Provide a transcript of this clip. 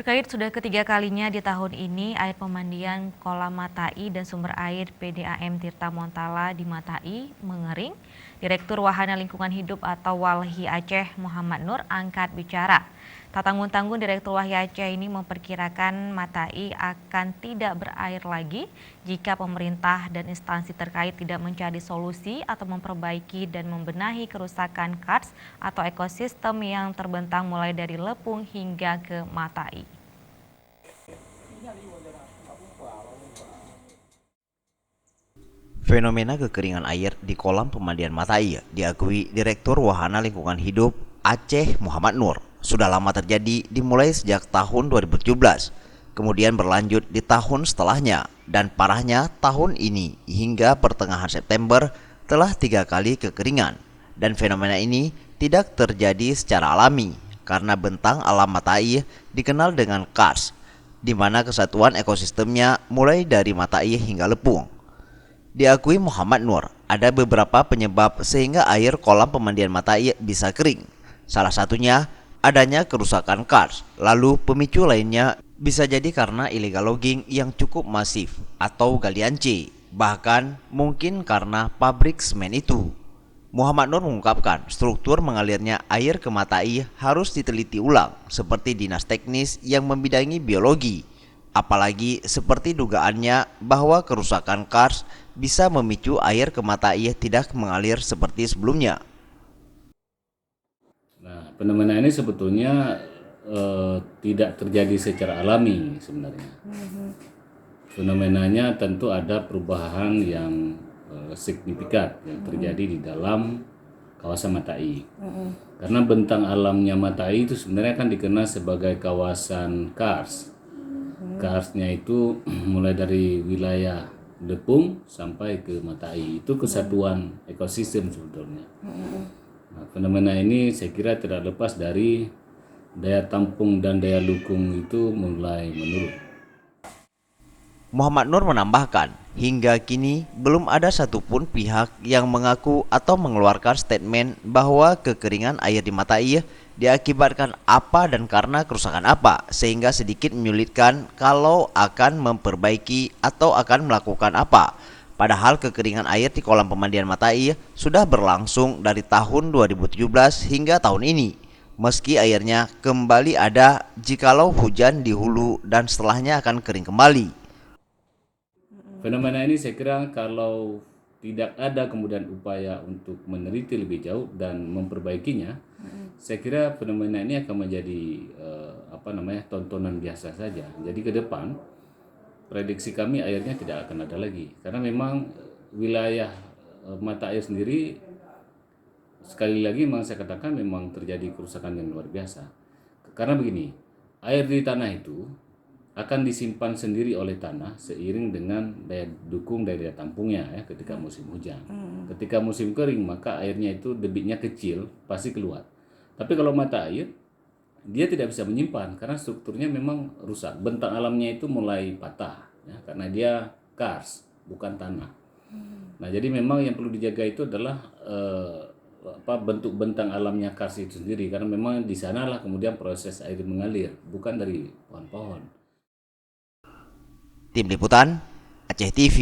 Terkait sudah ketiga kalinya di tahun ini air pemandian kolam Matai dan sumber air PDAM Tirta Montala di Matai mengering, Direktur Wahana Lingkungan Hidup atau Walhi Aceh Muhammad Nur angkat bicara. Tak tanggung-tanggung Direktur Walhi Aceh ini memperkirakan Matai akan tidak berair lagi jika pemerintah dan instansi terkait tidak mencari solusi atau memperbaiki dan membenahi kerusakan kars atau ekosistem yang terbentang mulai dari Lepung hingga ke Matai. Fenomena kekeringan air di kolam pemandian Matai diakui Direktur Wahana Lingkungan Hidup Aceh Muhammad Nur sudah lama terjadi dimulai sejak tahun 2017, kemudian berlanjut di tahun setelahnya, dan parahnya tahun ini hingga pertengahan September telah 3 kali kekeringan. Dan fenomena ini tidak terjadi secara alami karena bentang alam Matai dikenal dengan kars, di mana kesatuan ekosistemnya mulai dari Matai hingga Lepung. Diakui Muhammad Nur, ada beberapa penyebab sehingga air kolam pemandian Matai bisa kering. Salah satunya adanya kerusakan kars. Lalu pemicu lainnya bisa jadi karena illegal logging yang cukup masif atau galian C. Bahkan mungkin karena pabrik semen itu. Muhammad Nur mengungkapkan struktur mengalirnya air ke Matai harus diteliti ulang seperti dinas teknis yang membidangi biologi. Apalagi seperti dugaannya bahwa kerusakan kars bisa memicu air ke Matai tidak mengalir seperti sebelumnya. Nah, fenomena ini sebetulnya tidak terjadi secara alami sebenarnya. Fenomenanya tentu ada perubahan yang signifikan yang terjadi di dalam kawasan Matai. Karena bentang alamnya Matai itu sebenarnya kan dikenal sebagai kawasan kars. Karsnya itu mulai dari wilayah Lepung sampai ke Matai, itu kesatuan ekosistem sebetulnya. Nah, fenomena ini saya kira tidak lepas dari daya tampung dan daya dukung itu mulai menurun. Muhammad Nur menambahkan, hingga kini belum ada satupun pihak yang mengaku atau mengeluarkan statement bahwa kekeringan air di Matai diakibatkan apa dan karena kerusakan apa, sehingga sedikit menyulitkan kalau akan memperbaiki atau akan melakukan apa. Padahal kekeringan air di kolam pemandian Matai sudah berlangsung dari tahun 2017 hingga tahun ini. Meski airnya kembali ada jikalau hujan di hulu dan setelahnya akan kering kembali. Fenomena ini saya kira kalau tidak ada kemudian upaya untuk meneliti lebih jauh dan memperbaikinya, saya kira fenomena ini akan menjadi tontonan biasa saja. Jadi ke depan prediksi kami airnya tidak akan ada lagi karena memang wilayah mata air sendiri sekali lagi memang saya katakan memang terjadi kerusakan yang luar biasa. Karena begini, air di tanah itu akan disimpan sendiri oleh tanah seiring dengan daya dukung dari daya tampungnya ya ketika musim hujan. Ketika musim kering maka airnya itu debitnya kecil pasti keluar. Tapi kalau mata air dia tidak bisa menyimpan karena strukturnya memang rusak. Bentang alamnya itu mulai patah ya karena dia kars bukan tanah. Nah, jadi memang yang perlu dijaga itu adalah bentuk bentang alamnya kars itu sendiri karena memang di sanalah kemudian proses air mengalir bukan dari pohon-pohon. Tim Liputan Aceh TV.